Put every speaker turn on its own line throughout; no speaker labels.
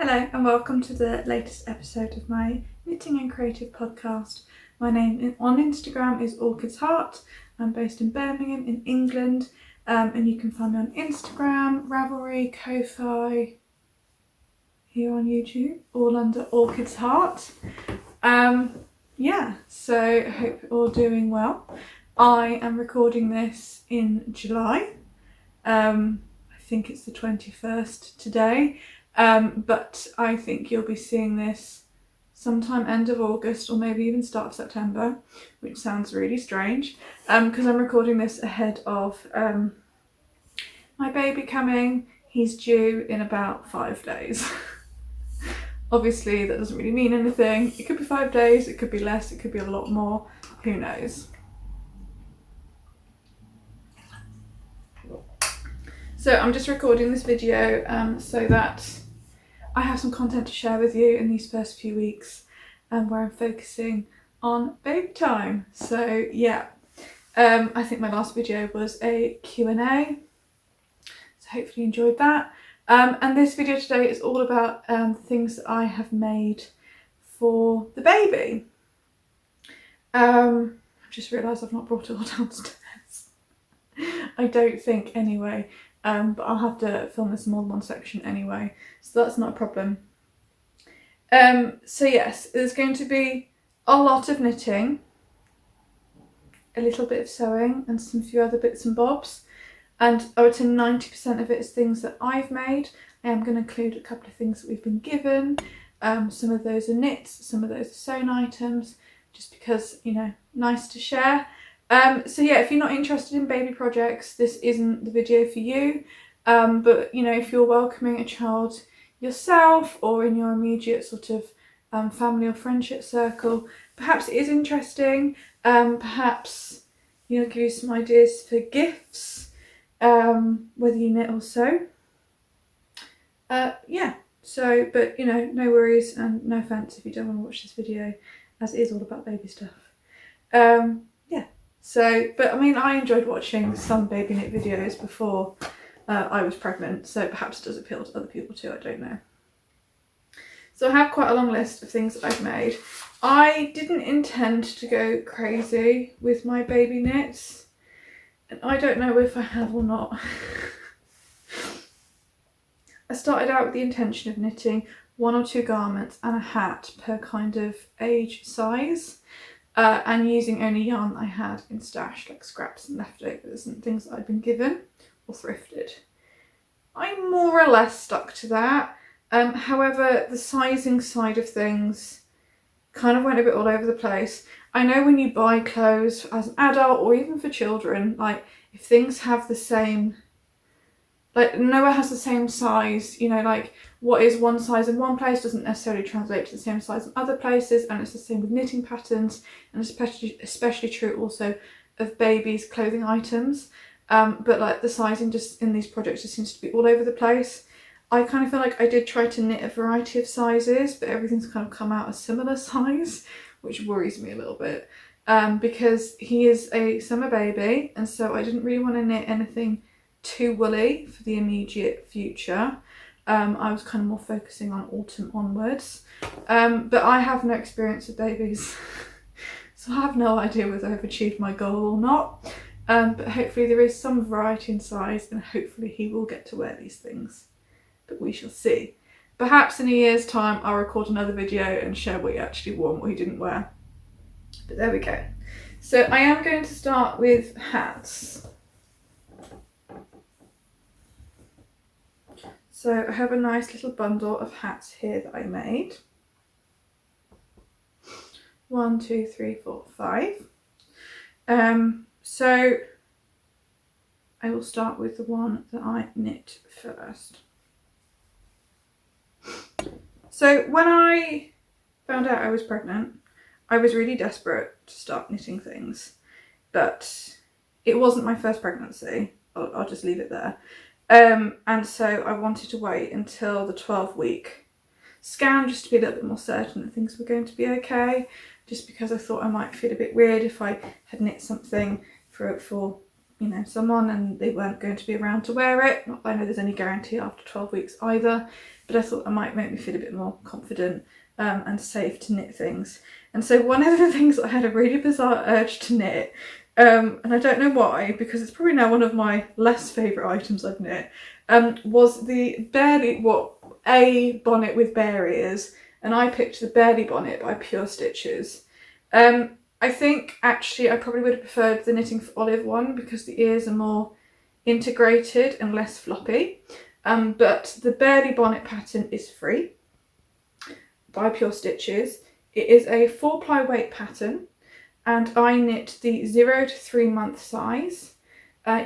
Hello and welcome to the latest episode of my knitting and creative podcast. My name on Instagram is Orchid's Heart. I'm based in Birmingham in England, and you can find me on Instagram, Ravelry, Kofi, here on YouTube, all under Orchid's Heart. So I hope you're all doing well. I am recording this in July. I think it's the 21st today. But I think you'll be seeing this sometime end of August or maybe even start of September, which sounds really strange because I'm recording this ahead of my baby coming. He's due in about 5 days. Obviously that doesn't really mean anything. It could be 5 days, it could be less, it could be a lot more, who knows. So I'm just recording this video so that I have some content to share with you in these first few weeks where I'm focusing on baby time. So yeah, I think my last video was a Q&A, so hopefully you enjoyed that. And this video today is all about things that I have made for the baby. I've just realised I've not brought it all downstairs. I don't think anyway. But I'll have to film this in more than one section anyway, so that's not a problem. So yes, there's going to be a lot of knitting, a little bit of sewing and some few other bits and bobs, and I would say 90% of it is things that I've made. I am going to include a couple of things that we've been given. Some of those are knits, some of those are sewn items, just because, you know, nice to share. So yeah, if you're not interested in baby projects, this isn't the video for you. But you know, if you're welcoming a child yourself or in your immediate sort of family or friendship circle, perhaps it is interesting. Perhaps, you know, give you some ideas for gifts, whether you knit or sew. So, but you know, no worries and no offence if you don't want to watch this video, as it is all about baby stuff. So, but I mean, I enjoyed watching some baby knit videos before I was pregnant, so perhaps it does appeal to other people too, I don't know. So I have quite a long list of things that I've made. I didn't intend to go crazy with my baby knits, and I don't know if I have or not. I started out with the intention of knitting 1 or 2 garments and a hat per kind of age size. And using only yarn that I had in stash, like scraps and leftovers and things that I'd been given or thrifted. I more or less stuck to that. However, the sizing side of things kind of went a bit all over the place. I know when you buy clothes as an adult or even for children, like if things have the same, like nowhere has the same size, you know, like what is one size in one place doesn't necessarily translate to the same size in other places, and it's the same with knitting patterns, and especially true also of babies' clothing items. But like the sizing just in these projects just seems to be all over the place. I kind of feel like I did try to knit a variety of sizes, but everything's kind of come out a similar size, which worries me a little bit, because he is a summer baby, and so I didn't really want to knit anything too woolly for the immediate future. I was kind of more focusing on autumn onwards, but I have no experience with babies, so I have no idea whether I've achieved my goal or not, but hopefully there is some variety in size and hopefully he will get to wear these things, but we shall see. Perhaps in a year's time I'll record another video and share what he actually wore and what he didn't wear, but there we go. So I am going to start with hats. So I have a nice little bundle of hats here that I made. 1, 2, 3, 4, 5. So I will start with the one that I knit first. So when I found out I was pregnant, I was really desperate to start knitting things, but it wasn't my first pregnancy. I'll just leave it there. And so I wanted to wait until the 12-week scan just to be a little bit more certain that things were going to be okay, just because I thought I might feel a bit weird if I had knit something for you know, someone and they weren't going to be around to wear it. Not that I know there's any guarantee after 12 weeks either, but I thought that might make me feel a bit more confident and safe to knit things. And so one of the things I had a really bizarre urge to knit, and I don't know why, because it's probably now one of my less favourite items I've knit, was the a bonnet with bare ears, and I picked the Barely Bonnet by Pure Stitches. I think actually I probably would have preferred the Knitting for Olive one because the ears are more integrated and less floppy. But the Barely Bonnet pattern is free by Pure Stitches. It is a 4-ply weight pattern, and I knit the 0 to 3 month size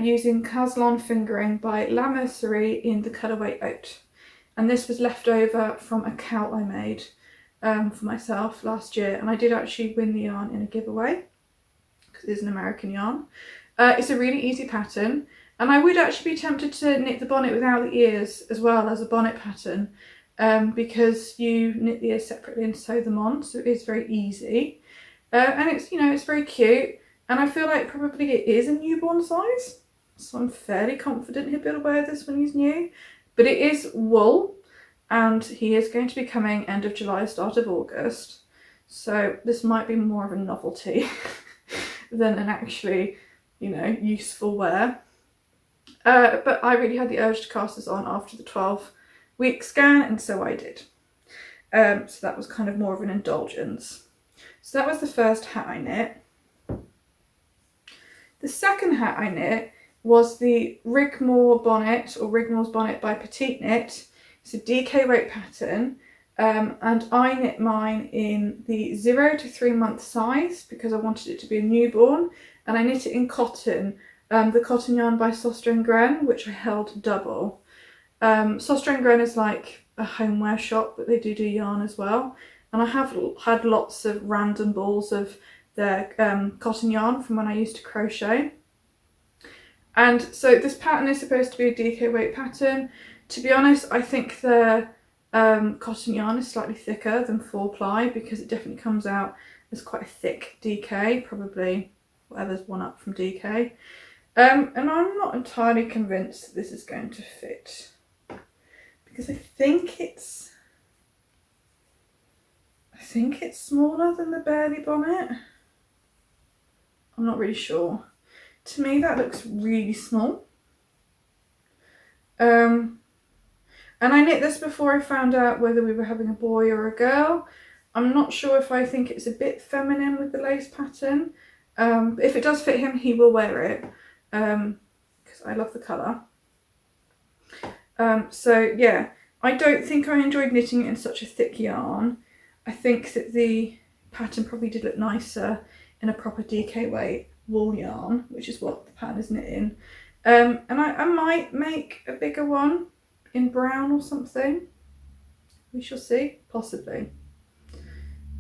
using Caslon fingering by La Mercerie in the colourway Oat. And this was left over from a cowl I made for myself last year, and I did actually win the yarn in a giveaway because it is an American yarn. It's a really easy pattern, and I would actually be tempted to knit the bonnet without the ears as well as a bonnet pattern, because you knit the ears separately and sew them on, so it is very easy. And it's, you know, it's very cute, and I feel like probably it is a newborn size, so I'm fairly confident he'll be able to wear this when he's new. But it is wool, and he is going to be coming end of July, start of August, so this might be more of a novelty than an actually, you know, useful wear. But I really had the urge to cast this on after the 12-week scan, and so I did. So that was kind of more of an indulgence. So that was the first hat I knit. The second hat I knit was the Rigmors Bonnet, or Rigmors Bonnet by Petite Knit. It's a DK weight pattern, and I knit mine in the 0 to 3 month size because I wanted it to be a newborn, and I knit it in cotton, the cotton yarn by Sostrene Grene, which I held double. Sostrene Grene is like a homeware shop, but they do yarn as well, and I have had lots of random balls of their cotton yarn from when I used to crochet. And so this pattern is supposed to be a DK weight pattern. To be honest, I think the cotton yarn is slightly thicker than 4-ply because it definitely comes out as quite a thick DK, probably whatever's one up from DK. And I'm not entirely convinced that this is going to fit because I think it's smaller than the Barely Bonnet. I'm not really sure. To me that looks really small. And I knit this before I found out whether we were having a boy or a girl. I'm not sure if I think it's a bit feminine with the lace pattern. But if it does fit him, he will wear it because I love the colour. So yeah, I don't think I enjoyed knitting it in such a thick yarn. I think that the pattern probably did look nicer in a proper DK weight wool yarn, which is what the pattern is knit in. And I might make a bigger one in brown or something. We shall see, possibly.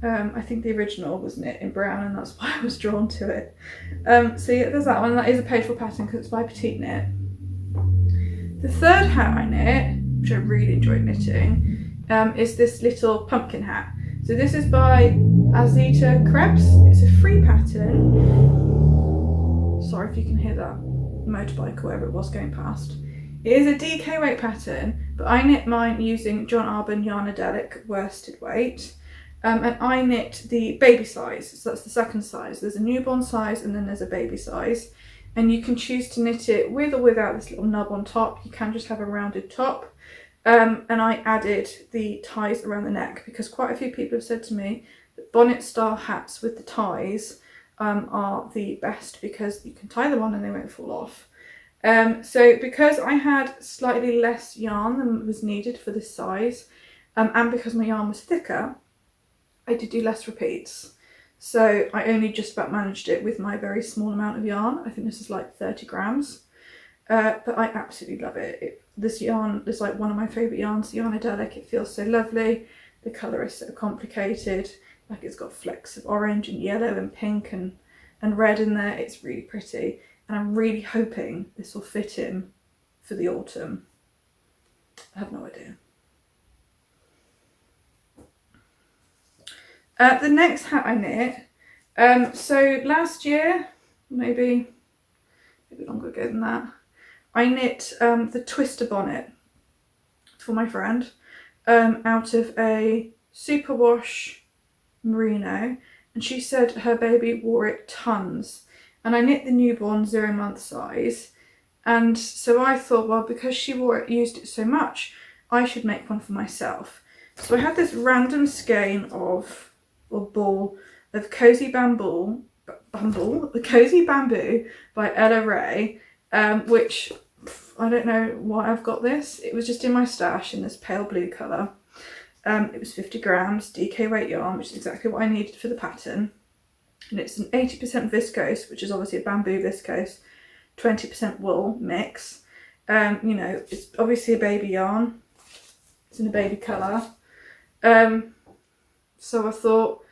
I think the original was knit in brown, and that's why I was drawn to it. So yeah, there's that one. That is a paid for pattern because it's by Petite Knit. The third hat I knit, which I really enjoyed knitting, is this little pumpkin hat. So this is by Aista Krebs. It's a free pattern. Sorry if you can hear that motorbike or whatever it was going past. It is a DK weight pattern, but I knit mine using John Arbon Yarnedelic Worsted weight. And I knit the baby size, so that's the second size. There's a newborn size and then there's a baby size. And you can choose to knit it with or without this little nub on top. You can just have a rounded top. And I added the ties around the neck because quite a few people have said to me that bonnet style hats with the ties are the best because you can tie them on and they won't fall off. So because I had slightly less yarn than was needed for this size, and because my yarn was thicker, I did do less repeats. So I only just about managed it with my very small amount of yarn. I think this is like 30 grams. But I absolutely love it. This yarn is like one of my favourite yarns, Yarnedelic. It feels so lovely. The colour is so complicated. Like it's got flecks of orange and yellow and pink and red in there. It's really pretty. And I'm really hoping this will fit him for the autumn. I have no idea. The next hat I knit, so last year, maybe longer ago than that, I knit the Twister bonnet for my friend. out of a superwash merino, and she said her baby wore it tons. And I knit the newborn 0 month size, and so I thought, well, because she used it so much, I should make one for myself. So I had this random skein of, or ball, of Cozy Bamboo by Ella Ray, which I don't know why I've got this. It was just in my stash in this pale blue colour. It was 50 grams DK weight yarn, which is exactly what I needed for the pattern. And it's an 80% viscose, which is obviously a bamboo viscose, 20% wool mix. You know, it's obviously a baby yarn. It's in a baby colour. So I thought,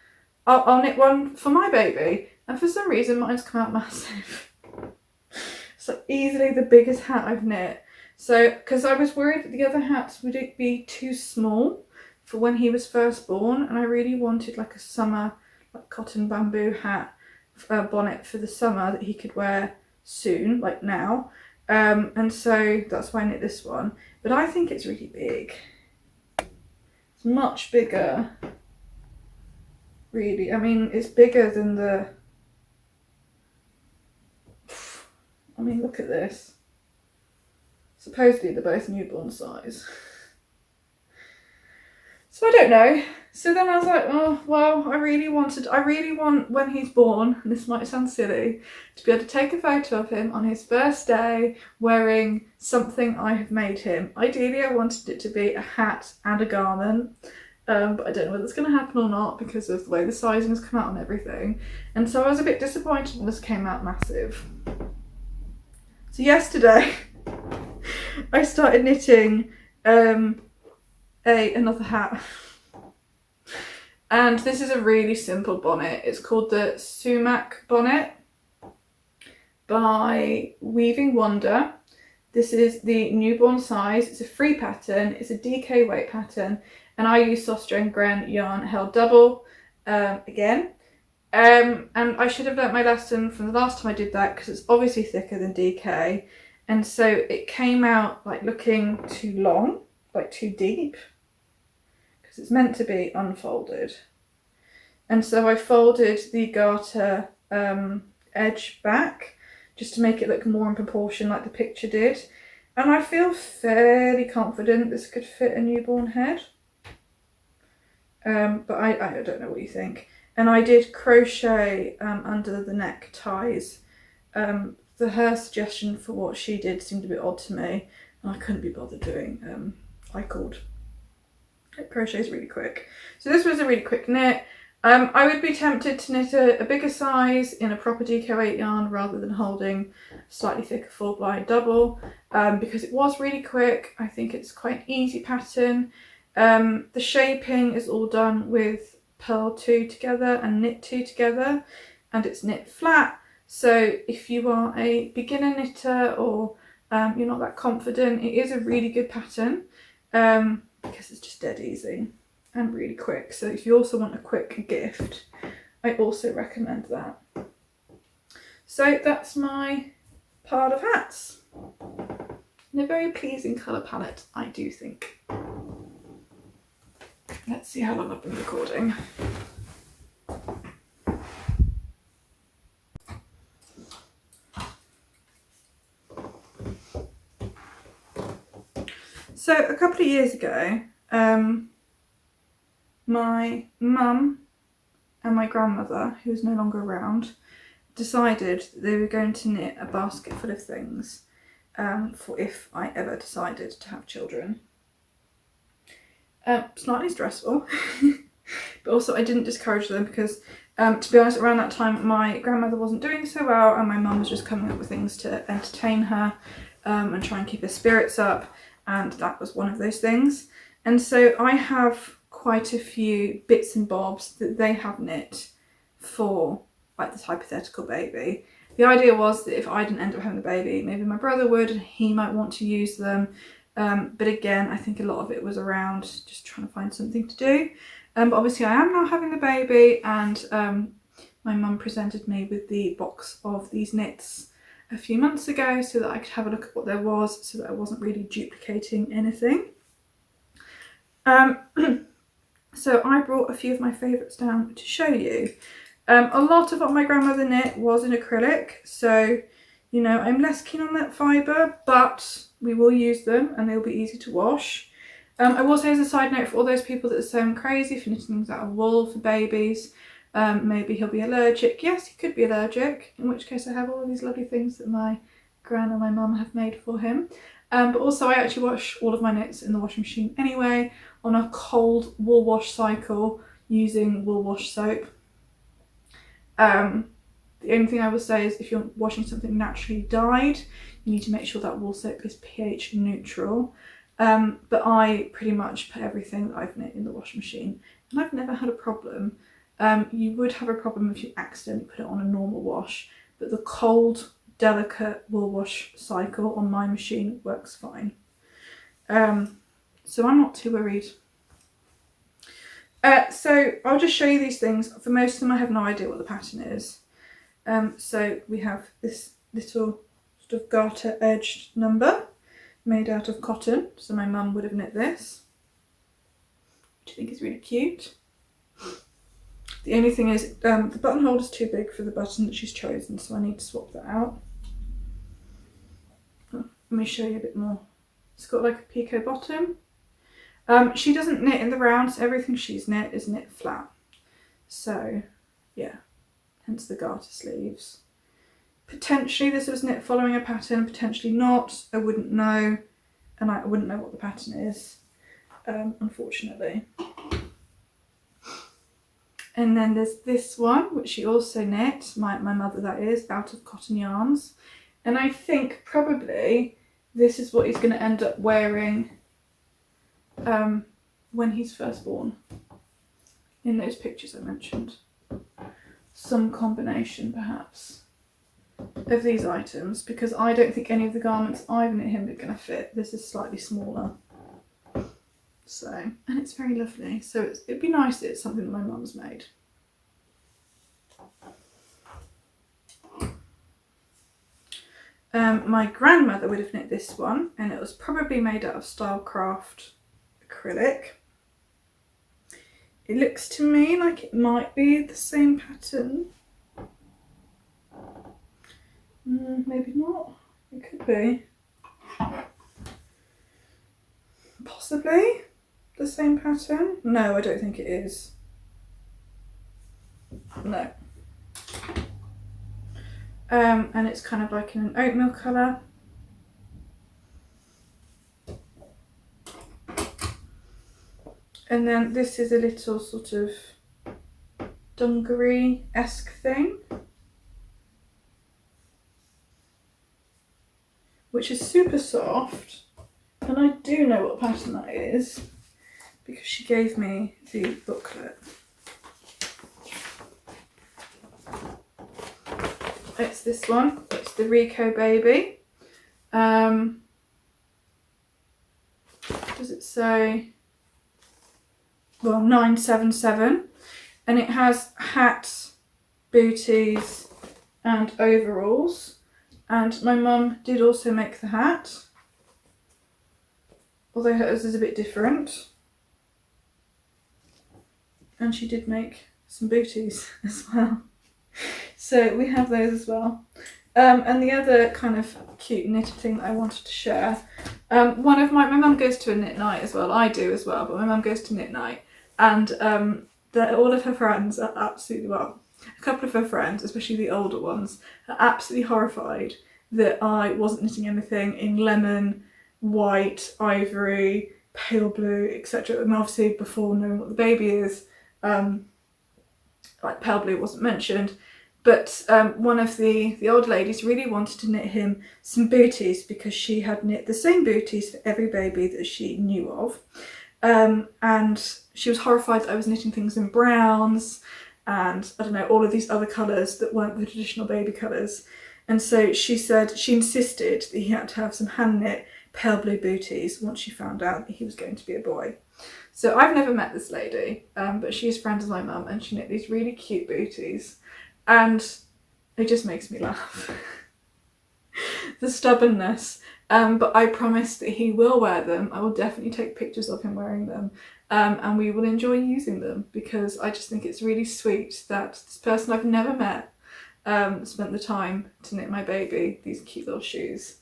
I'll knit one for my baby. And for some reason, mine's come out massive. So easily the biggest hat I've knit. So, because I was worried that the other hats would it be too small for when he was first born, and I really wanted like a summer, like cotton bamboo hat, bonnet for the summer that he could wear soon, like now. And so that's why I knit this one. But I think it's really big. It's much bigger. Really, I mean, it's bigger than the... I mean, look at this. Supposedly they're both newborn size. So I don't know. So then I was like, oh, well, I really want when he's born, and this might sound silly, to be able to take a photo of him on his first day wearing something I have made him. Ideally, I wanted it to be a hat and a garment. But I don't know whether it's going to happen or not because of the way the sizing has come out on everything. And so I was a bit disappointed when this came out massive. So yesterday, I started knitting another hat. And this is a really simple bonnet. It's called the Sumac Bonnet by Weaving Wonder. This is the newborn size. It's a free pattern. It's a DK weight pattern. And I use Sostrene Grene yarn held double again. And I should have learnt my lesson from the last time I did that because it's obviously thicker than DK. And so it came out like looking too long, like too deep, because it's meant to be unfolded. And so I folded the garter edge back just to make it look more in proportion like the picture did. And I feel fairly confident this could fit a newborn head. But I don't know what you think. And I did crochet under the neck ties. Her suggestion for what she did seemed a bit odd to me, and I couldn't be bothered doing pickled. Crochet is really quick. So this was a really quick knit. I would be tempted to knit a bigger size in a proper DK8 yarn rather than holding slightly thicker full blind double, because it was really quick. I think it's quite an easy pattern. The shaping is all done with Purl 2 together and knit 2 together, and it's knit flat. So if you are a beginner knitter or you're not that confident, it is a really good pattern because it's just dead easy and really quick. So if you also want a quick gift, I also recommend that. So that's my pile of hats. And a very pleasing colour palette, I do think. Let's see how long I've been recording. So a couple of years ago, my mum and my grandmother, who is no longer around, decided that they were going to knit a basket full of things for if I ever decided to have children. Slightly stressful, but also I didn't discourage them because, to be honest, around that time my grandmother wasn't doing so well and my mum was just coming up with things to entertain her and try and keep her spirits up, and that was one of those things. And so I have quite a few bits and bobs that they have knit for like this hypothetical baby. The idea was that if I didn't end up having a baby, maybe my brother would and he might want to use them. But again, I think a lot of it was around just trying to find something to do. But obviously I am now having the baby, and my mum presented me with the box of these knits a few months ago so that I could have a look at what there was, so that I wasn't really duplicating anything. So I brought a few of my favourites down to show you. A lot of what my grandmother knit was in acrylic, so you know I'm less keen on that fibre, but we will use them and they'll be easy to wash. I will say as a side note, for all those people that are so crazy for knitting things out of wool for babies, maybe he'll be allergic. Yes, he could be allergic, in which case I have all of these lovely things that my gran and my mum have made for him. But also I actually wash all of my knits in the washing machine anyway on a cold wool wash cycle using wool wash soap. The only thing I will say is if you're washing something naturally dyed, you need to make sure that wool soap is pH neutral. But I pretty much put everything that I've knit in the washing machine and I've never had a problem. You would have a problem if you accidentally put it on a normal wash, but the cold, delicate wool wash cycle on my machine works fine. So I'm not too worried. So I'll just show you these things. For most of them I have no idea what the pattern is. So we have this little sort of garter edged number made out of cotton. So my mum would have knit this, which I think is really cute. The only thing is the buttonhole is too big for the button that she's chosen, so I need to swap that out. Let me show you a bit more. It's got like a picot bottom. She doesn't knit in the round, so everything she's knit is knit flat. So yeah, hence the garter sleeves. Potentially this was knit following a pattern, potentially not. I wouldn't know, and I wouldn't know what the pattern is, unfortunately. And then there's this one, which she also knit, my mother that is, out of cotton yarns. And I think probably this is what he's going to end up wearing when he's first born, in those pictures I mentioned. Some combination perhaps of these items, because I don't think any of the garments I've knit him are going to fit. This is slightly smaller. So, and it's very lovely. So it'd be nice that it's something that my mum's made. My grandmother would have knit this one, and it was probably made out of Stylecraft acrylic. It looks to me like it might be the same pattern. Maybe not. It could be. Possibly the same pattern. No, I don't think it is. No. And it's kind of like in an oatmeal colour. And then this is a little sort of dungaree-esque thing, which is super soft. And I do know what pattern that is because she gave me the booklet. It's this one. It's the Rico Baby. Does it say? Well, 977, and it has hats, booties and overalls, and my mum did also make the hat, although hers is a bit different, and she did make some booties as well, so we have those as well. And the other kind of cute knitted thing that I wanted to share, one of my mum goes to a knit night as well. I do as well, but my mum goes to knit night, and all of her friends are absolutely, well, a couple of her friends, especially the older ones, are absolutely horrified that I wasn't knitting anything in lemon, white, ivory, pale blue, etc. And obviously before knowing what the baby is, like pale blue wasn't mentioned. But one of the old ladies really wanted to knit him some booties because she had knit the same booties for every baby that she knew of. And she was horrified that I was knitting things in browns and, I don't know, all of these other colours that weren't the traditional baby colours. And so she said she insisted that he had to have some hand knit pale blue booties once she found out that he was going to be a boy. So I've never met this lady, but she's friends with my mum and she knit these really cute booties. And it just makes me laugh. the stubbornness. But I promise that he will wear them. I will definitely take pictures of him wearing them. And we will enjoy using them, because I just think it's really sweet that this person I've never met spent the time to knit my baby these cute little shoes.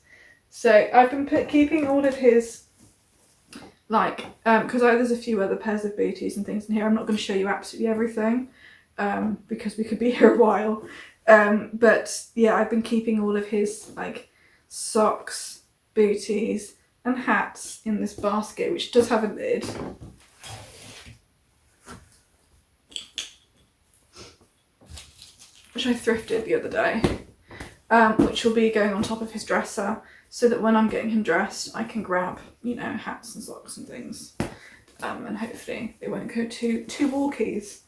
So I've been keeping all of his, like, because there's a few other pairs of booties and things in here. I'm not going to show you absolutely everything because we could be here a while. But yeah, I've been keeping all of his like socks, booties and hats in this basket, which does have a lid. Which I thrifted the other day, which will be going on top of his dresser, so that when I'm getting him dressed I can grab, you know, hats and socks and things, and hopefully they won't go too walkies.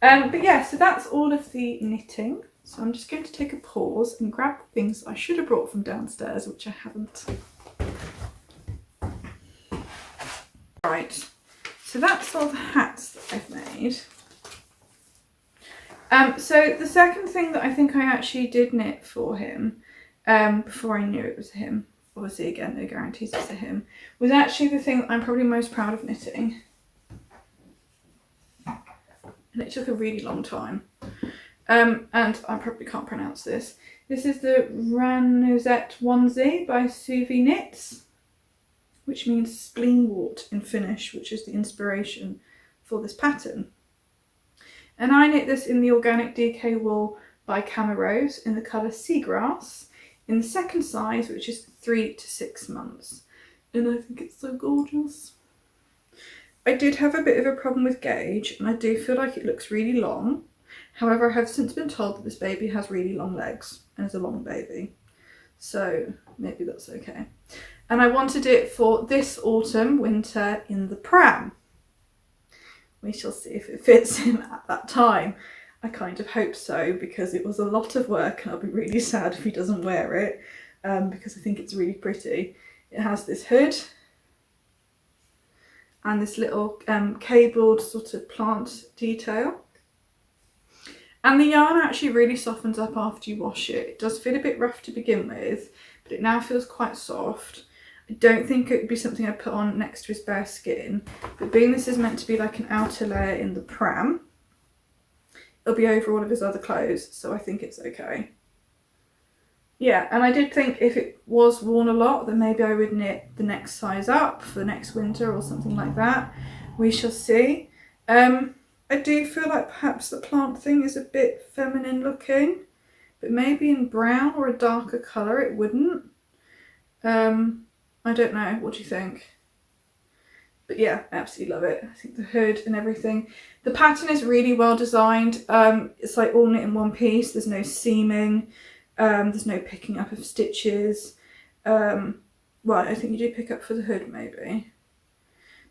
But yeah, so that's all of the knitting. So I'm just going to take a pause and grab things I should have brought from downstairs, which I haven't. Right, so that's all the hats that I've made. So the second thing that I think I actually did knit for him, before I knew it was him, obviously again no guarantees it's a him, was actually the thing that I'm probably most proud of knitting. And it took a really long time. And I probably can't pronounce this. This is the Raunioiset onesie by Suvi Knits, which means spleenwort in Finnish, which is the inspiration for this pattern. And I knit this in the Organic DK wool by Rose in the colour Seagrass, in the second size, which is 3 to 6 months. And I think it's so gorgeous. I did have a bit of a problem with gauge, and I do feel like it looks really long. However, I have since been told that this baby has really long legs and is a long baby. So maybe that's okay. And I wanted it for this autumn, winter in the pram. We shall see if it fits him at that time. I kind of hope so, because it was a lot of work and I'll be really sad if he doesn't wear it, because I think it's really pretty. It has this hood and this little cabled sort of plant detail. And the yarn actually really softens up after you wash it. It does feel a bit rough to begin with, but it now feels quite soft. I don't think it would be something I'd put on next to his bare skin, but being this is meant to be like an outer layer in the pram, it'll be over all of his other clothes, so I think it's okay. Yeah, and I did think if it was worn a lot, then maybe I would knit the next size up for next winter or something like that. We shall see. I do feel like perhaps the plant thing is a bit feminine looking, but maybe in brown or a darker colour it wouldn't. I don't know, what do you think? But yeah, I absolutely love it. I think the hood and everything. The pattern is really well designed. It's like all knit in one piece. There's no seaming. There's no picking up of stitches. Well, I think you do pick up for the hood maybe.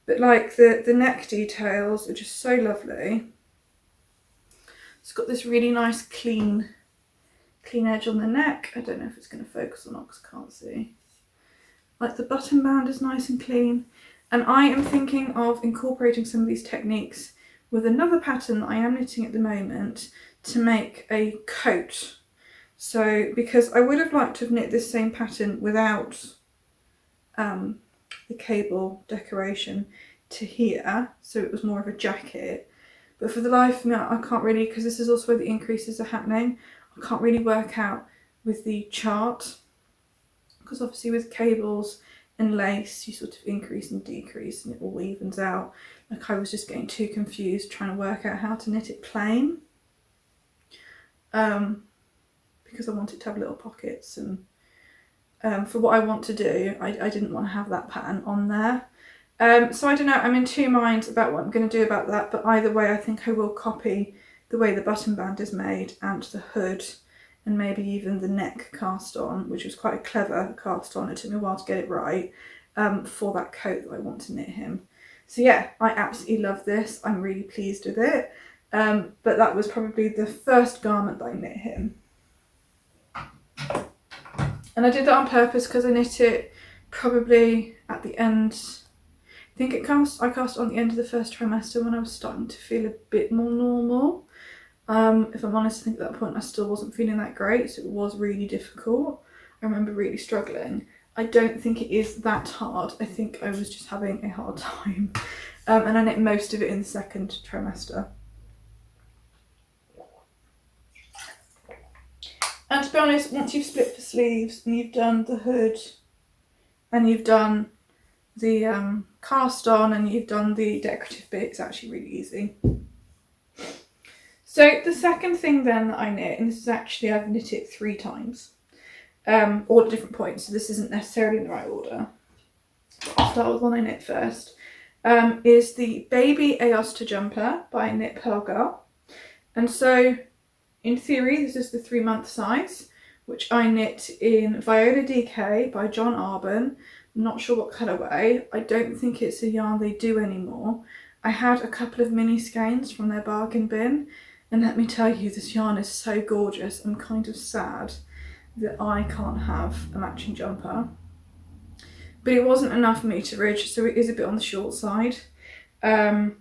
But like the neck details are just so lovely. It's got this really nice clean edge on the neck. I don't know if it's going to focus or not because I can't see. Like the button band is nice and clean. And I am thinking of incorporating some of these techniques with another pattern that I am knitting at the moment to make a coat. So, because I would have liked to have knit this same pattern without the cable decoration to here, so it was more of a jacket. But for the life of me, I can't really, because this is also where the increases are happening, I can't really work out with the chart. Because obviously with cables and lace, you sort of increase and decrease and it all evens out. Like I was just getting too confused trying to work out how to knit it plain. Because I wanted to have little pockets, and for what I want to do, I didn't want to have that pattern on there. So I don't know, I'm in two minds about what I'm going to do about that, but either way I think I will copy the way the button band is made and the hood, and maybe even the neck cast on, which was quite a clever cast on. It took me a while to get it right, for that coat that I want to knit him. So yeah, I absolutely love this. I'm really pleased with it. But that was probably the first garment that I knit him. And I did that on purpose because I knit it probably at the end. I think I cast on the end of the first trimester when I was starting to feel a bit more normal. If I'm honest, I think at that point I still wasn't feeling that great, so it was really difficult. I remember really struggling. I don't think it is that hard. I think I was just having a hard time. And I knit most of it in the second trimester. And to be honest, once you've split the sleeves and you've done the hood and you've done the cast on and you've done the decorative bit, it's actually really easy. So the second thing then that I knit, and this is actually, I've knit it 3 times, all at different points, so this isn't necessarily in the right order. I'll start with one I knit first, is the Baby Aoasta Jumper by Knit Purl Girl. And so in theory, this is the 3-month size, which I knit in Viola DK by John Arbon. I'm not sure what colourway. I don't think it's a yarn they do anymore. I had a couple of mini skeins from their bargain bin, and let me tell you, this yarn is so gorgeous. I'm kind of sad that I can't have a matching jumper. But it wasn't enough meterage, so it is a bit on the short side. And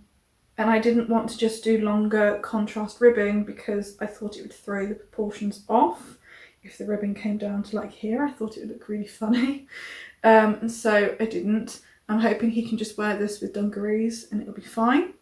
I didn't want to just do longer contrast ribbing because I thought it would throw the proportions off. If the ribbon came down to like here, I thought it would look really funny. And so I didn't. I'm hoping he can just wear this with dungarees and it'll be fine.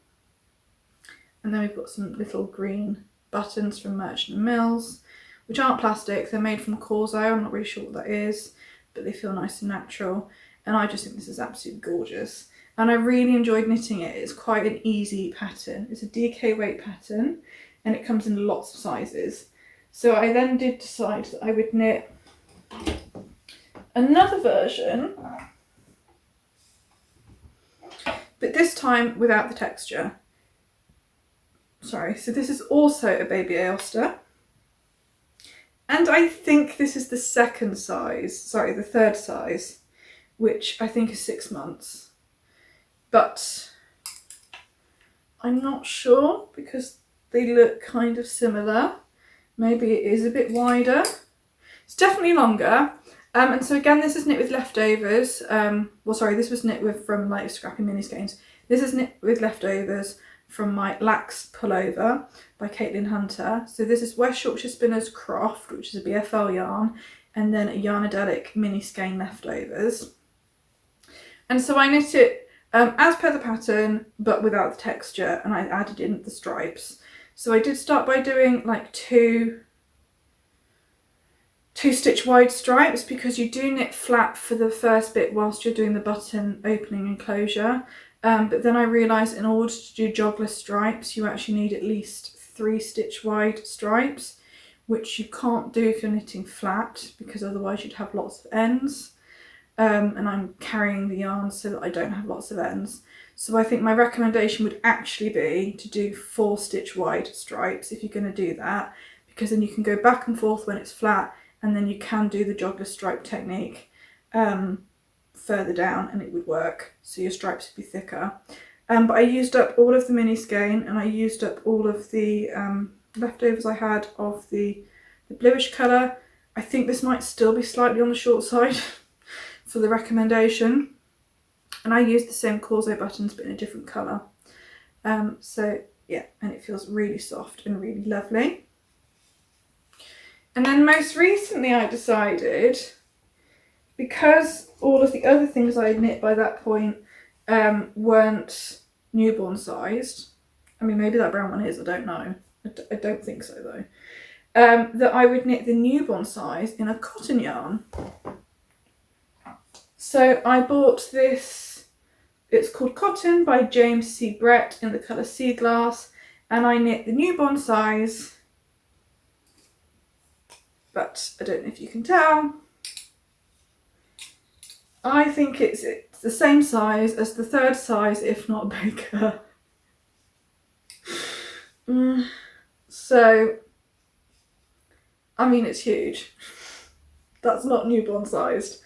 And then we've got some little green buttons from Merchant & Mills, which aren't plastic. They're made from Corso. I'm not really sure what that is, but they feel nice and natural. And I just think this is absolutely gorgeous. And I really enjoyed knitting it. It's quite an easy pattern. It's a DK weight pattern and it comes in lots of sizes. So I then did decide that I would knit another version, but this time without the texture. Sorry, so this is also a Baby Aoasta. And I think this is the third size, which I think is 6 months. But I'm not sure because they look kind of similar. Maybe it is a bit wider. It's definitely longer. And so again, this is knit with leftovers. This was knit with from like scrappy mini skeins. This is knit with leftovers from my Lax pullover by Caitlin Hunter. So this is West Yorkshire Spinners Croft, which is a BFL yarn, and then a Yarnedelic mini skein leftovers. And so I knit it as per the pattern, but without the texture, and I added in the stripes. So I did start by doing like two stitch wide stripes because you do knit flat for the first bit whilst you're doing the button opening and closure. But then I realised in order to do jogless stripes, you actually need at least 3 stitch wide stripes, which you can't do if you're knitting flat because otherwise you'd have lots of ends. And I'm carrying the yarn so that I don't have lots of ends. So I think my recommendation would actually be to do 4 stitch wide stripes if you're going to do that, because then you can go back and forth when it's flat, and then you can do the jogless stripe technique further down and it would work. So your stripes would be thicker. But I used up all of the mini skein and I used up all of the leftovers I had of the bluish colour. I think this might still be slightly on the short side for the recommendation. And I used the same Corso buttons but in a different colour. So yeah, and it feels really soft and really lovely. And then most recently I decided, because all of the other things I had knit by that point weren't newborn sized, I mean maybe that brown one is, I don't know, I don't think so though, that I would knit the newborn size in a cotton yarn. So I bought this, it's called Cotton by James C. Brett in the colour Seagrass, and I knit the newborn size, but I don't know if you can tell. I think it's the same size as the third size, if not bigger. So, I mean, it's huge. That's not newborn sized.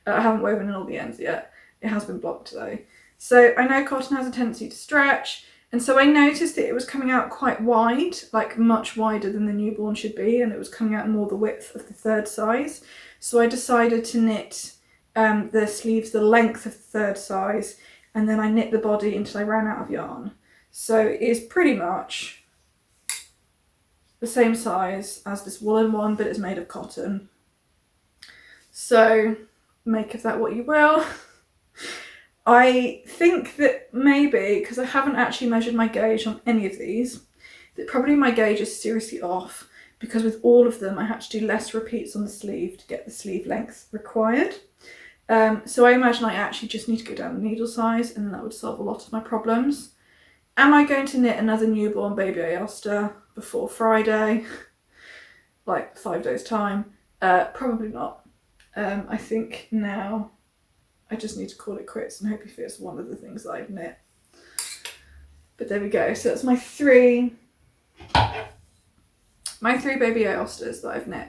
I haven't woven in all the ends yet. It has been blocked though. So I know cotton has a tendency to stretch, and so I noticed that it was coming out quite wide, like much wider than the newborn should be, and it was coming out more the width of the third size. So I decided to knit the sleeves the length of the third size, and then I knit the body until I ran out of yarn. So it is pretty much the same size as this woolen one, but it's made of cotton. So make of that what you will. I think that maybe, because I haven't actually measured my gauge on any of these, that probably my gauge is seriously off, because with all of them I had to do less repeats on the sleeve to get the sleeve length required. So I imagine I actually just need to go down the needle size, and that would solve a lot of my problems. Am I going to knit another newborn baby Aoasta before Friday, like 5 days time? Probably not. I think now I just need to call it quits and hope if it's one of the things that I've knit. But there we go. So that's my three baby Aostas that I've knit.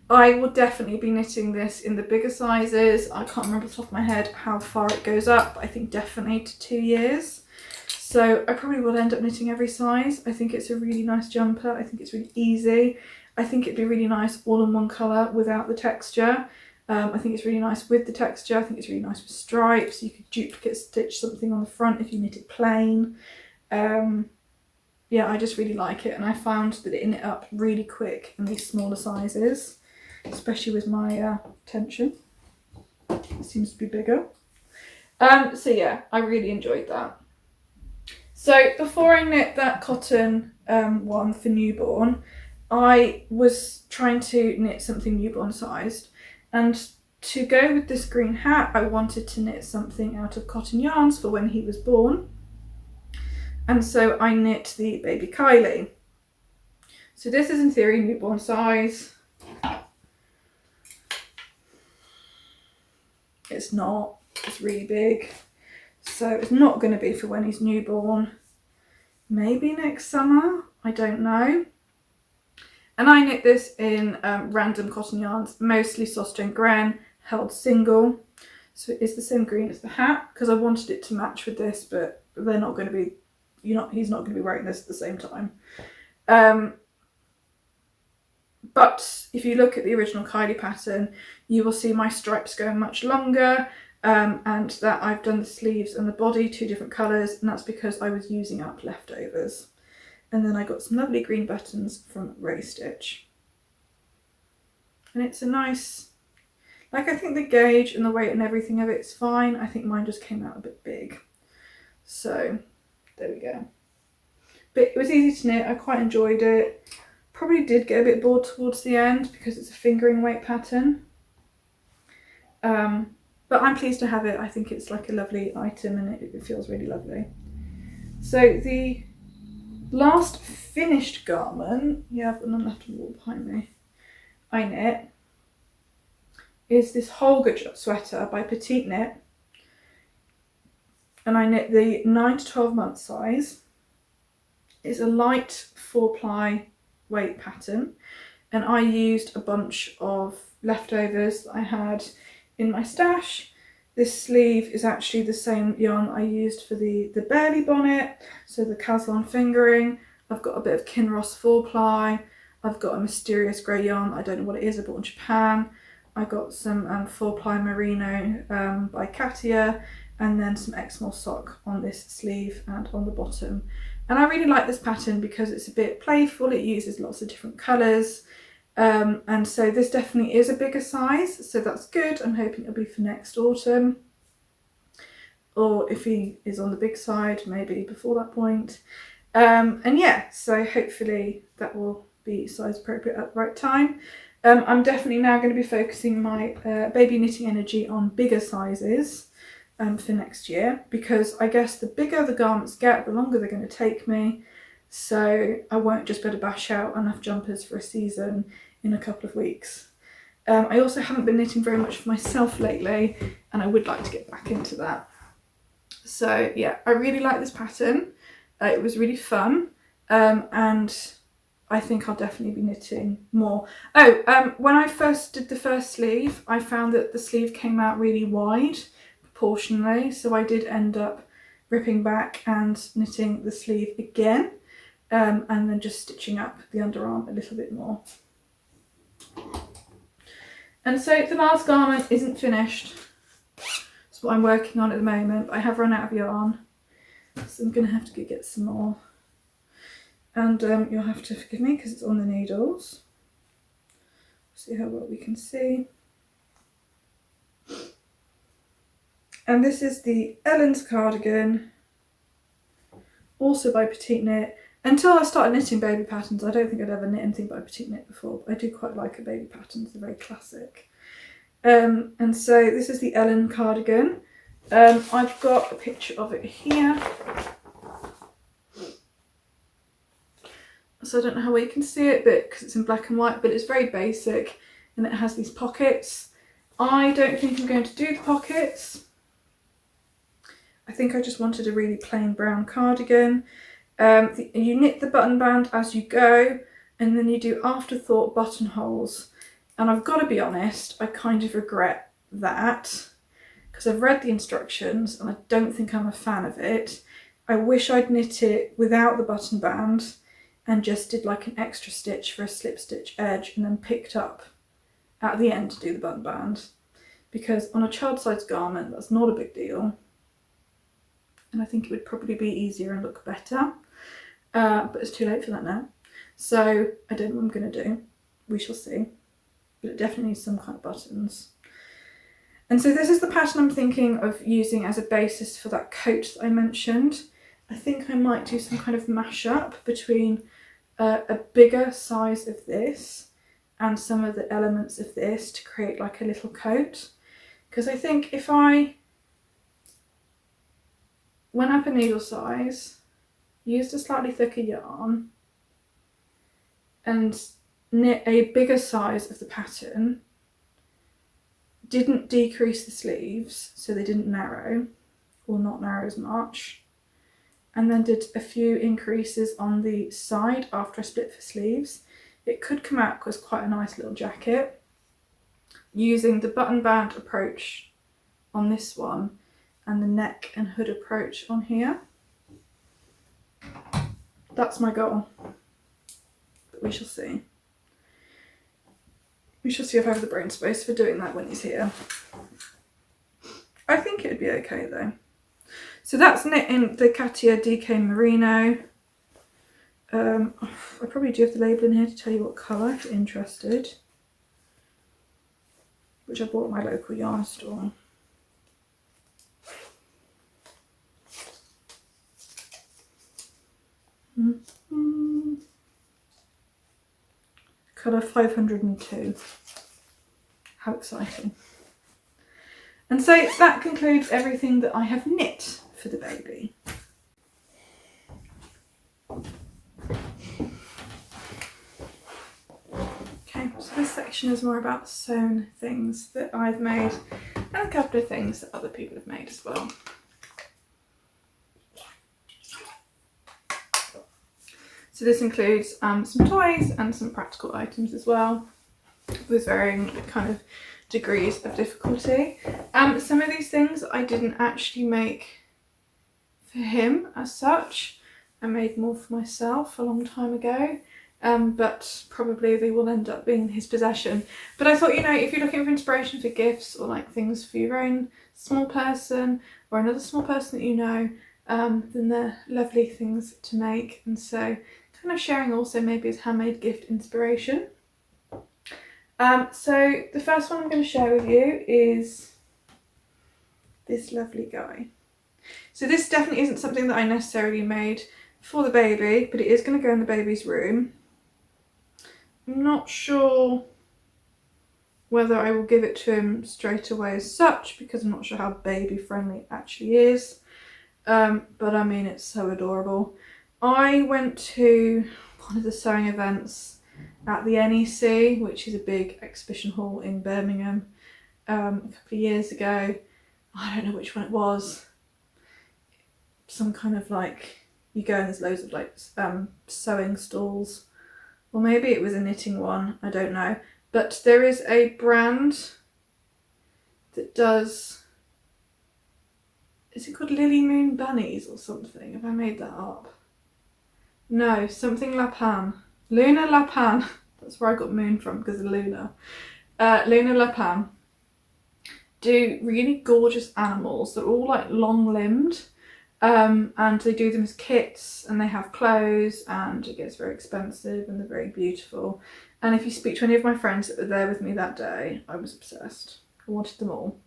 I will definitely be knitting this in the bigger sizes. I can't remember off the top of my head how far it goes up, but I think definitely to 2 years. So I probably will end up knitting every size. I think it's a really nice jumper. I think it's really easy. I think it'd be really nice all in one colour without the texture. I think it's really nice with the texture. I think it's really nice with stripes. You could duplicate stitch something on the front if you knit it plain. Yeah, I just really like it, and I found that it knit up really quick in these smaller sizes, especially with my tension. It seems to be bigger. So yeah, I really enjoyed that. So before I knit that cotton one for newborn, I was trying to knit something newborn sized, and to go with this green hat I wanted to knit something out of cotton yarns for when he was born, and so I knit the baby Kylie. So this is in theory newborn size. It's not, it's really big, so it's not going to be for when he's newborn. Maybe next summer, I don't know. And I knit this in random cotton yarns, mostly Sostrene Grene, held single. So it is the same green as the hat, because I wanted it to match with this, but they're not going to be, he's not going to be wearing this at the same time. But if you look at the original Kylie pattern, you will see my stripes going much longer, and that I've done the sleeves and the body 2 different colours, and that's because I was using up leftovers. And then I got some lovely green buttons from Ray Stitch. And it's a nice, like, I think the gauge and the weight and everything of it's fine. I think mine just came out a bit big. So there we go. But it was easy to knit, I quite enjoyed it. Probably did get a bit bored towards the end because it's a fingering weight pattern. But I'm pleased to have it. I think it's like a lovely item, and it feels really lovely. So the last finished garment, yeah, I've got none left on the wall behind me, I knit, is this Holger sweater by Petite Knit. And I knit the 9 to 12 month size. It's a light 4-ply weight pattern, and I used a bunch of leftovers that I had in my stash. This sleeve is actually the same yarn I used for the Burley bonnet, so the Caslon fingering. I've got a bit of Kinross 4-ply. I've got a mysterious grey yarn, I don't know what it is, I bought in Japan. I got some 4-ply merino by Katia, and then some Exmoor sock on this sleeve and on the bottom. And I really like this pattern because it's a bit playful, it uses lots of different colours. And so this definitely is a bigger size, so that's good. I'm hoping it'll be for next autumn. Or if he is on the big side, maybe before that point. And yeah, so hopefully that will be size appropriate at the right time. I'm definitely now going to be focusing my baby knitting energy on bigger sizes for next year, because I guess the bigger the garments get, the longer they're going to take me. So I won't just be able to bash out enough jumpers for a season in a couple of weeks. I also haven't been knitting very much for myself lately, and I would like to get back into that. So yeah, I really like this pattern. It was really fun, and I think I'll definitely be knitting more. When I first did the first sleeve, I found that the sleeve came out really wide proportionally, so I did end up ripping back and knitting the sleeve again, and then just stitching up the underarm a little bit more. And so the last garment isn't finished. It's what I'm working on at the moment. I have run out of yarn, so I'm going to have to get some more. And you'll have to forgive me because it's on the needles. See how well we can see. And this is the Ellen's cardigan, also by Petite Knit. Until I started knitting baby patterns, I don't think I'd ever knit anything by Petite Knit before, but I do quite like her baby patterns, they're very classic. And so this is the Ellen cardigan. I've got a picture of it here. So I don't know how well you can see it, but because it's in black and white, but it's very basic and it has these pockets. I don't think I'm going to do the pockets. I think I just wanted a really plain brown cardigan. You knit the button band as you go, and then you do afterthought buttonholes. And I've got to be honest, I kind of regret that because I've read the instructions and I don't think I'm a fan of it. I wish I'd knit it without the button band and just did like an extra stitch for a slip stitch edge and then picked up at the end to do the button band, because on a child size garment that's not a big deal and I think it would probably be easier and look better, but it's too late for that now, so I don't know what I'm going to do. We shall see, but it definitely needs some kind of buttons. And so this is the pattern I'm thinking of using as a basis for that coat that I mentioned. I think I might do some kind of mashup between a bigger size of this and some of the elements of this to create like a little coat. Because I think if I went up a needle size, used a slightly thicker yarn and knit a bigger size of the pattern, didn't decrease the sleeves so they didn't narrow or not narrow as much, and then did a few increases on the side after I split for sleeves, it could come out as quite a nice little jacket using the button band approach on this one and the neck and hood approach on here. That's my goal, but we shall see. We shall see if I have the brain space for doing that when he's here. I think it would be okay though. So that's knit in the Wyoa DK Merino. I probably do have the label in here to tell you what colour if you're interested, which I bought at my local yarn store. Colour 502. How exciting. And so that concludes everything that I have knit for the baby. Okay, so this section is more about sewn things that I've made and a couple of things that other people have made as well. So this includes some toys and some practical items as well, with varying kind of degrees of difficulty. Some of these things I didn't actually make for him as such. I made more for myself a long time ago, but probably they will end up being in his possession. But I thought, you know, if you're looking for inspiration for gifts or like things for your own small person or another small person that you know, then they're lovely things to make. And so kind of sharing also maybe as handmade gift inspiration. So the first one I'm going to share with you is this lovely guy. So this definitely isn't something that I necessarily made for the baby, but it is going to go in the baby's room. I'm not sure whether I will give it to him straight away as such, because I'm not sure how baby friendly it actually is. But I mean, it's so adorable. I went to one of the sewing events at the NEC, which is a big exhibition hall in Birmingham, a couple of years ago. I don't know which one it was. Some kind of like, you go and there's loads of like sewing stalls, or maybe it was a knitting one, I don't know. But there is a brand that does, is it called Lily Moon Bunnies or something? Have I made that up? No, something Lapin. Luna Lapin. That's where I got moon from, because of Luna. Luna Lapin do really gorgeous animals. They're all like long limbed, and they do them as kits, and they have clothes, and it gets very expensive, and they're very beautiful. And if you speak to any of my friends that were there with me that day, I was obsessed. I wanted them all.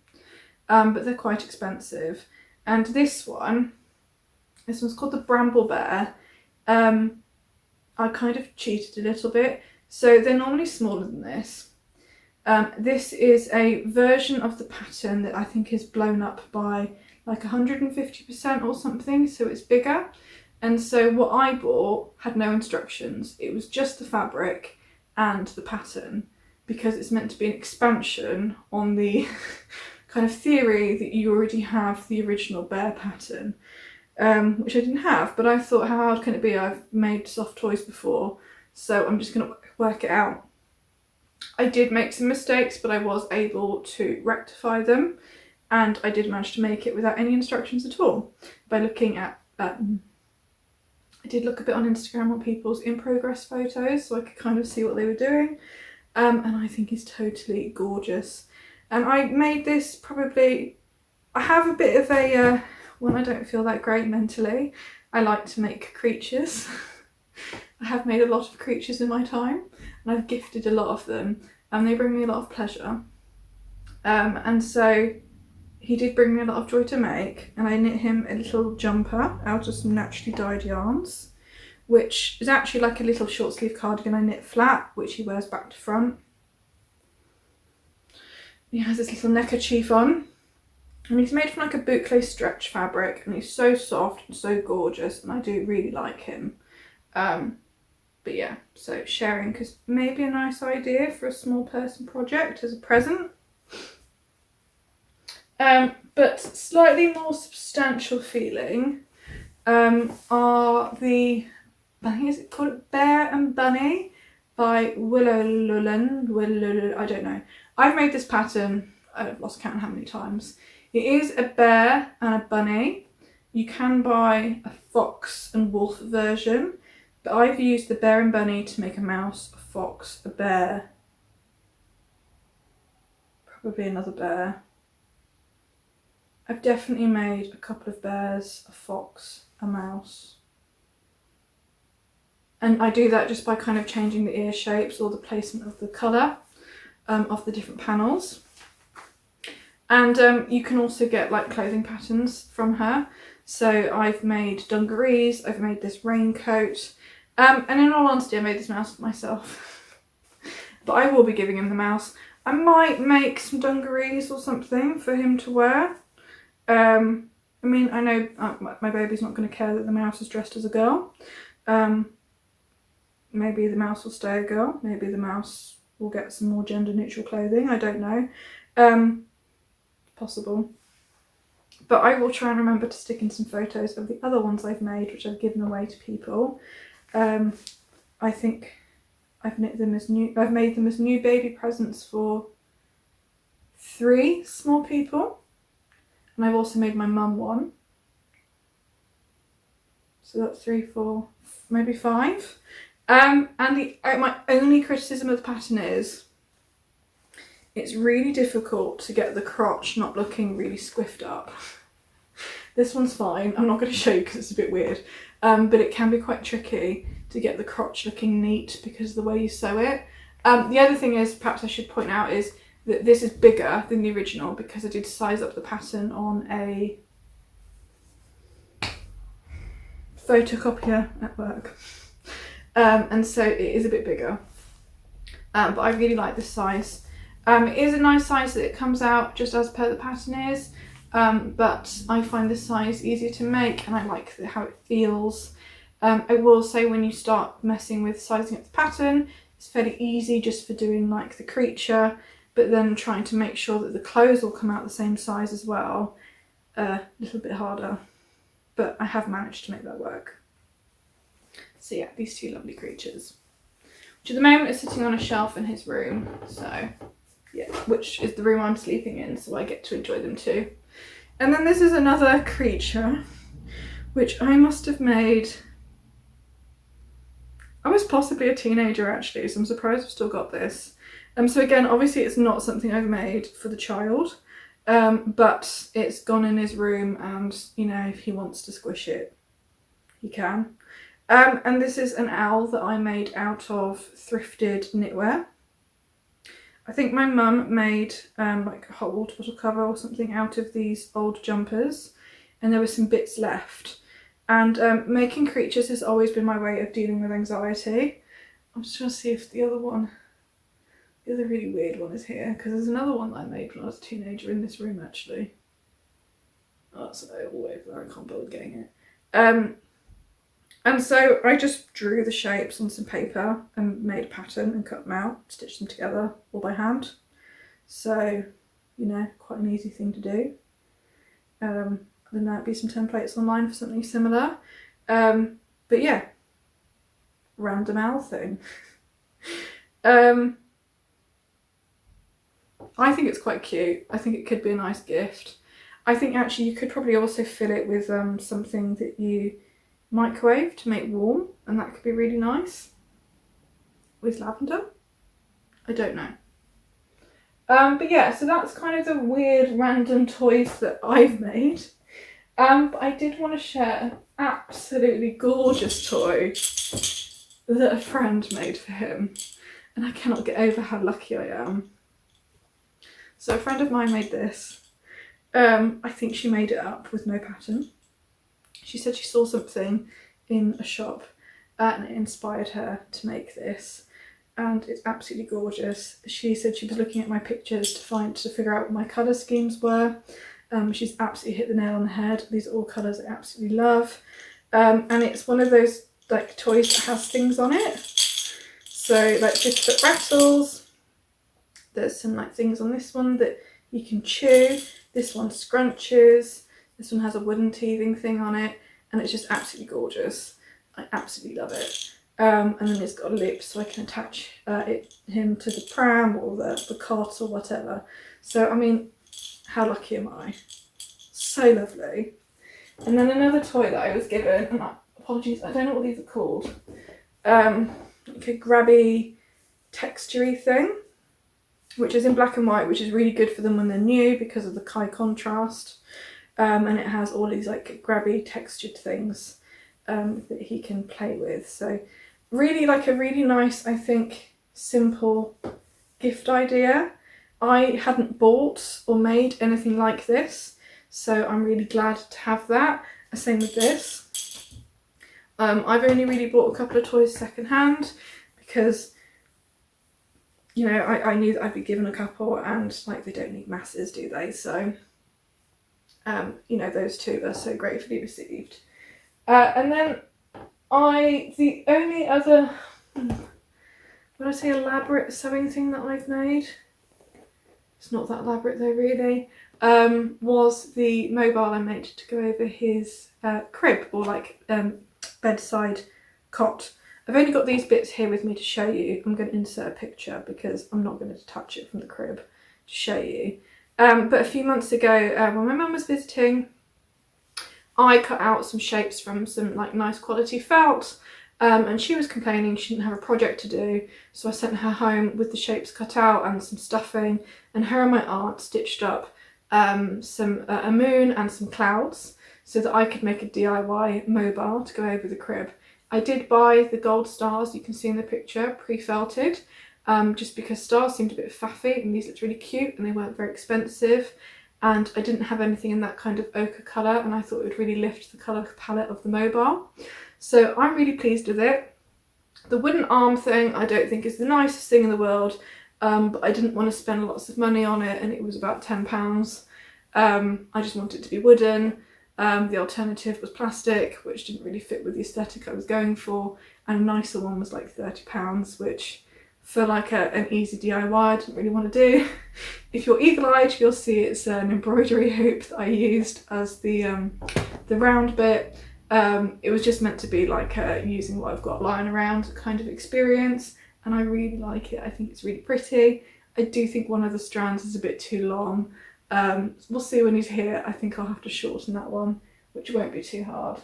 but they're quite expensive. And this one's called the Bramble Bear. I kind of cheated a little bit. So they're normally smaller than this. This is a version of the pattern that I think is blown up by like 150% or something, so it's bigger. And so what I bought had no instructions. It was just the fabric and the pattern, because it's meant to be an expansion on the kind of theory that you already have the original bear pattern, which I didn't have, but I thought, how hard can it be? I've made soft toys before, so I'm just going to work it out. I did make some mistakes, but I was able to rectify them, and I did manage to make it without any instructions at all by looking at I did look a bit on Instagram on people's in progress photos, so I could kind of see what they were doing, and I think it's totally gorgeous. And I made this probably, I have a bit of a when I don't feel that great mentally, I like to make creatures. I have made a lot of creatures in my time, and I've gifted a lot of them, and they bring me a lot of pleasure. And so he did bring me a lot of joy to make, and I knit him a little jumper out of some naturally dyed yarns, which is actually like a little short sleeve cardigan I knit flat, which he wears back to front. He has this little neckerchief on, and he's made from like a boucle stretch fabric, and he's so soft and so gorgeous, and I do really like him. But yeah, so sharing is maybe a nice idea for a small person project as a present. But slightly more substantial feeling are the, I think is it called Bear and Bunny by Willow, I don't know. I've made this pattern, I've lost count how many times. It is a bear and a bunny. You can buy a fox and wolf version, but I've used the bear and bunny to make a mouse, a fox, a bear, probably another bear. I've definitely made a couple of bears, a fox, a mouse. And I do that just by kind of changing the ear shapes or the placement of the colour of the different panels. And you can also get like clothing patterns from her. So I've made dungarees, I've made this raincoat, and in all honesty I made this mouse for myself. But I will be giving him the mouse. I might make some dungarees or something for him to wear. I mean, I know my baby's not going to care that the mouse is dressed as a girl. Maybe the mouse will stay a girl, maybe the mouse will get some more gender neutral clothing, I don't know. Possible. But I will try and remember to stick in some photos of the other ones I've made, which I've given away to people. I think I've made them as new baby presents for 3 small people. And I've also made my mum one. So that's 3, 4, maybe 5. And my only criticism of the pattern is it's really difficult to get the crotch not looking really squiffed up. This one's fine. I'm not going to show you because it's a bit weird. But it can be quite tricky to get the crotch looking neat because of the way you sew it. The other thing is, perhaps I should point out, is that this is bigger than the original because I did size up the pattern on a photocopier at work. And so it is a bit bigger. But I really like this size. It is a nice size that it comes out just as per the pattern is. But I find this size easier to make and I like how it feels. I will say when you start messing with sizing up the pattern, it's fairly easy just for doing like the creature, but then trying to make sure that the clothes will come out the same size as well, a little bit harder. But I have managed to make that work. So yeah, these 2 lovely creatures, which at the moment is sitting on a shelf in his room. So yeah, which is the room I'm sleeping in, so I get to enjoy them too. And then this is another creature, which I must have made, I was possibly a teenager actually, so I'm surprised I've still got this. So again, obviously it's not something I've made for the child, but it's gone in his room and, you know, if he wants to squish it, he can. And this is an owl that I made out of thrifted knitwear. I think my mum made like a hot water bottle cover or something out of these old jumpers, and there were some bits left. And making creatures has always been my way of dealing with anxiety. I'm just trying to see if the other really weird one is here, because there's another one that I made when I was a teenager in this room actually. Oh, that's all the way over there, I can't bother getting it. And so I just drew the shapes on some paper and made a pattern and cut them out, stitched them together all by hand. So, you know, quite an easy thing to do. Then there'd be some templates online for something similar. But yeah, random owl thing. I think it's quite cute. I think it could be a nice gift. I think actually you could probably also fill it with something that you microwave to make warm, and that could be really nice with lavender. I don't know. But yeah, so that's kind of the weird random toys that I've made. But I did want to share an absolutely gorgeous toy that a friend made for him, and I cannot get over how lucky I am. So a friend of mine made this. I think she made it up with no pattern. She said she saw something in a shop and it inspired her to make this, and it's absolutely gorgeous. She said she was looking at my pictures to figure out what my colour schemes were. She's absolutely hit the nail on the head. These are all colours I absolutely love. And it's one of those like toys that has things on it. So like 50-foot rattles. There's some like things on this one that you can chew. This one scrunches. This one has a wooden teething thing on it, and it's just absolutely gorgeous. I absolutely love it. And then it's got a lip so I can attach him to the pram or the cot or whatever. So I mean, how lucky am I? So lovely. And then another toy that I was given, and apologies, I don't know what these are called. Like a grabby, textury thing, which is in black and white, which is really good for them when they're new because of the high contrast. And it has all these like grabby textured things that he can play with. So really like a really nice, I think, simple gift idea. I hadn't bought or made anything like this, so I'm really glad to have that. Same with this. I've only really bought a couple of toys secondhand because, you know, I knew that I'd be given a couple, and like they don't need masses, do they? So you know, those two are so gratefully received. And then the only other, would I say elaborate sewing thing that I've made, it's not that elaborate though really, was the mobile I made to go over his crib, or like bedside cot. I've only got these bits here with me to show you. I'm going to insert a picture because I'm not going to detach it from the crib to show you. But a few months ago, when my mum was visiting, I cut out some shapes from some like nice quality felt, and she was complaining she didn't have a project to do, so I sent her home with the shapes cut out and some stuffing, and her and my aunt stitched up a moon and some clouds so that I could make a DIY mobile to go over the crib. I did buy the gold stars you can see in the picture pre-felted, just because stars seemed a bit faffy and these looked really cute and they weren't very expensive, and I didn't have anything in that kind of ochre colour, and I thought it would really lift the colour palette of the mobile. So I'm really pleased with it. The wooden arm thing I don't think is the nicest thing in the world, but I didn't want to spend lots of money on it, and it was about £10. I just wanted it to be wooden. The alternative was plastic, which didn't really fit with the aesthetic I was going for, and a nicer one was like £30, which for like an easy DIY I didn't really want to do. If you're eagle-eyed, you'll see it's an embroidery hoop that I used as the round bit. It was just meant to be like using what I've got lying around kind of experience, and I really like it. I think it's really pretty. I do think one of the strands is a bit too long. We'll see when he's here. I think I'll have to shorten that one, which won't be too hard.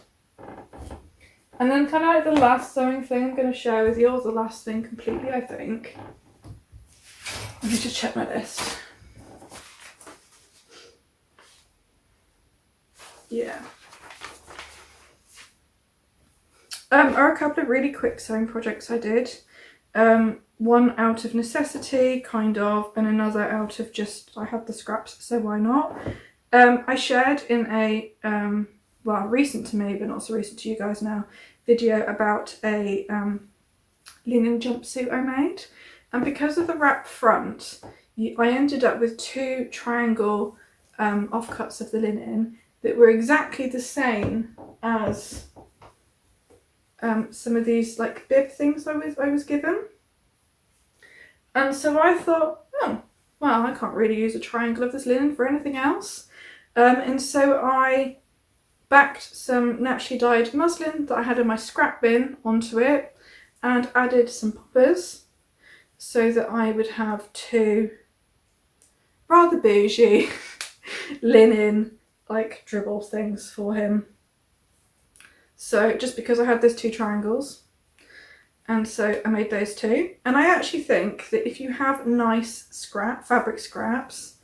And then kind of like the last sewing thing I'm going to share with you, or the last thing completely I think. Let me just check my list. Yeah. Are a couple of really quick sewing projects I did. one out of necessity, kind of, and another out of just, I had the scraps, so why not? I shared in a, well, recent to me, but not so recent to you guys now, video about a linen jumpsuit I made. And because of the wrap front, I ended up with 2 triangle offcuts of the linen that were exactly the same as some of these like bib things I was given. And so I thought, oh, well, I can't really use a triangle of this linen for anything else. And so I backed some naturally dyed muslin that I had in my scrap bin onto it and added some poppers so that I would have 2 rather bougie linen like dribble things for him. So just because I had those 2 triangles, and so I made those 2. And I actually think that if you have nice fabric scraps,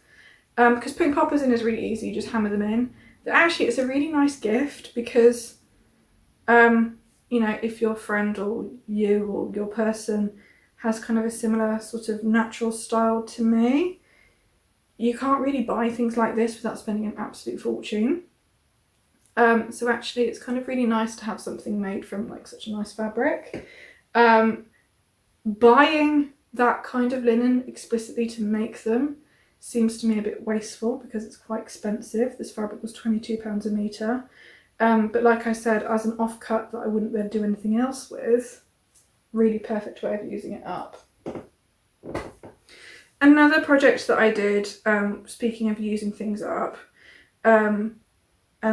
because putting poppers in is really easy, you just hammer them in, that actually it's a really nice gift because, you know, if your friend or you or your person has kind of a similar sort of natural style to me, you can't really buy things like this without spending an absolute fortune. So actually it's kind of really nice to have something made from like such a nice fabric. Buying that kind of linen explicitly to make them seems to me a bit wasteful because it's quite expensive. This fabric was £22 a metre. But like I said, as an offcut that I wouldn't be able to do anything else with, really perfect way of using it up. Another project that I did, speaking of using things up, and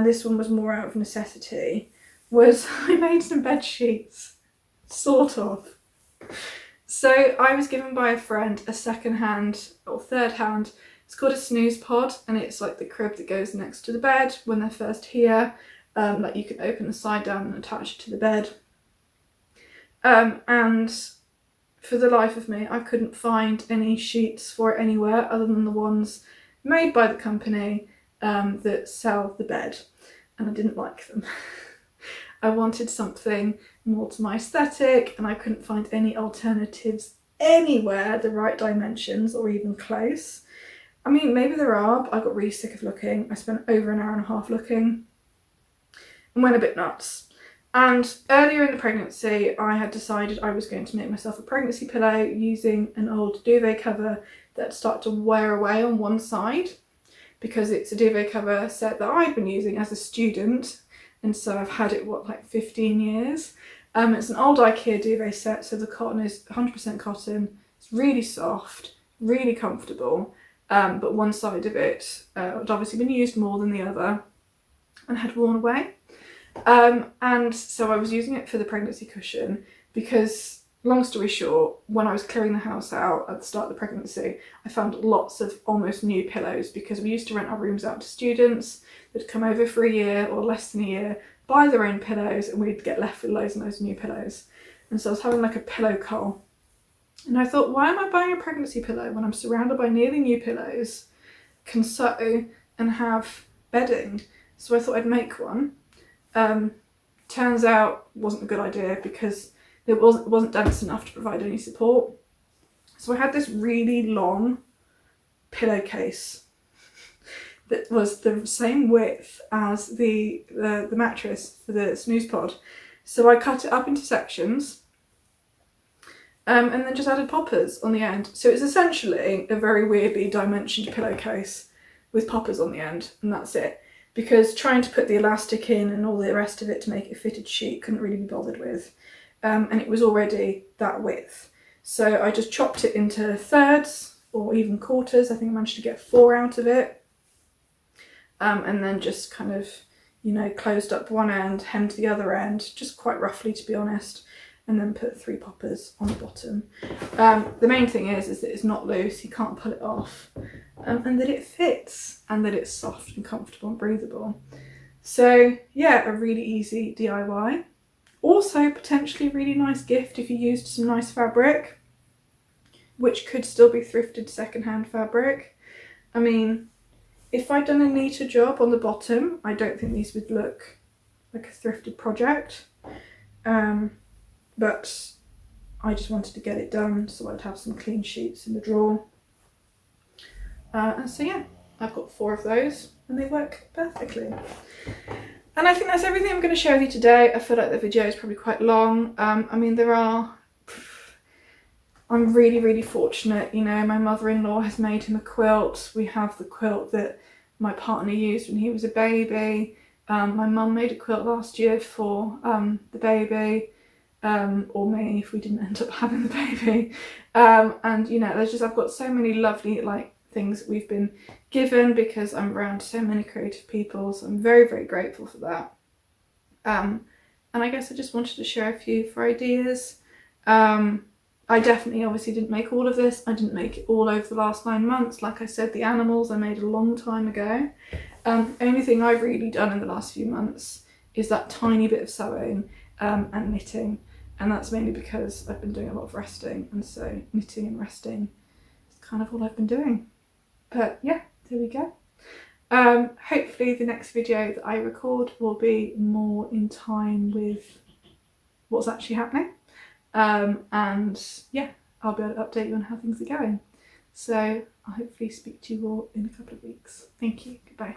this one was more out of necessity, was I made some bed sheets, sort of. So I was given by a friend a second-hand or third-hand, it's called a snooze pod, and it's like the crib that goes next to the bed when they're first here. Like you can open the side down and attach it to the bed. And for the life of me, I couldn't find any sheets for it anywhere other than the ones made by the company that sell the bed, and I didn't like them. I wanted something more to my aesthetic, and I couldn't find any alternatives anywhere the right dimensions or even close. I mean, maybe there are, but I got really sick of looking. I spent over an hour and a half looking and went a bit nuts. And earlier in the pregnancy, I had decided I was going to make myself a pregnancy pillow using an old duvet cover that started to wear away on one side, because it's a duvet cover set that I'd been using as a student, and so I've had it, like 15 years. It's an old IKEA duvet set, so the cotton is 100% cotton. It's really soft, really comfortable, but one side of it had obviously been used more than the other and had worn away. And so I was using it for the pregnancy cushion because, long story short, when I was clearing the house out at the start of the pregnancy, I found lots of almost new pillows because we used to rent our rooms out to students that'd come over for a year or less than a year, buy their own pillows, and we'd get left with loads and loads of new pillows. And so I was having like a pillow cull. And I thought, why am I buying a pregnancy pillow when I'm surrounded by nearly new pillows, can sew and have bedding? So I thought I'd make one. Turns out wasn't a good idea because it wasn't dense enough to provide any support. So I had this really long pillowcase that was the same width as the mattress for the snooze pod. So I cut it up into sections and then just added poppers on the end. So it's essentially a very weirdly dimensioned pillowcase with poppers on the end, and that's it. Because trying to put the elastic in and all the rest of it to make it a fitted sheet couldn't really be bothered with. And it was already that width. So I just chopped it into thirds or even quarters. I think I managed to get 4 out of it. And then just kind of, you know, closed up one end, hemmed the other end, just quite roughly to be honest, and then put 3 poppers on the bottom. The main thing is that it's not loose, you can't pull it off, and that it fits, and that it's soft and comfortable and breathable. So yeah, a really easy DIY. Also potentially a really nice gift if you used some nice fabric, which could still be thrifted secondhand fabric. I mean, if I'd done a neater job on the bottom, I don't think these would look like a thrifted project. But I just wanted to get it done so I'd have some clean sheets in the drawer. And so yeah, I've got 4 of those and they work perfectly. And I think that's everything I'm going to share with you today. I feel like the video is probably quite long. I mean, I'm really, really fortunate, you know, my mother-in-law has made him a quilt. We have the quilt that my partner used when he was a baby. My mum made a quilt last year for the baby, or me if we didn't end up having the baby. And you know, I've got so many lovely like things that we've been given because I'm around so many creative people, so I'm very, very grateful for that. And I guess I just wanted to share a few for ideas. I definitely obviously didn't make all of this. I didn't make it all over the last 9 months. Like I said, the animals I made a long time ago. Only thing I've really done in the last few months is that tiny bit of sewing and knitting. And that's mainly because I've been doing a lot of resting. And so knitting and resting is kind of all I've been doing. But yeah, there we go. Hopefully the next video that I record will be more in time with what's actually happening. And yeah, I'll be able to update you on how things are going. So I'll hopefully speak to you all in a couple of weeks. Thank you. Goodbye.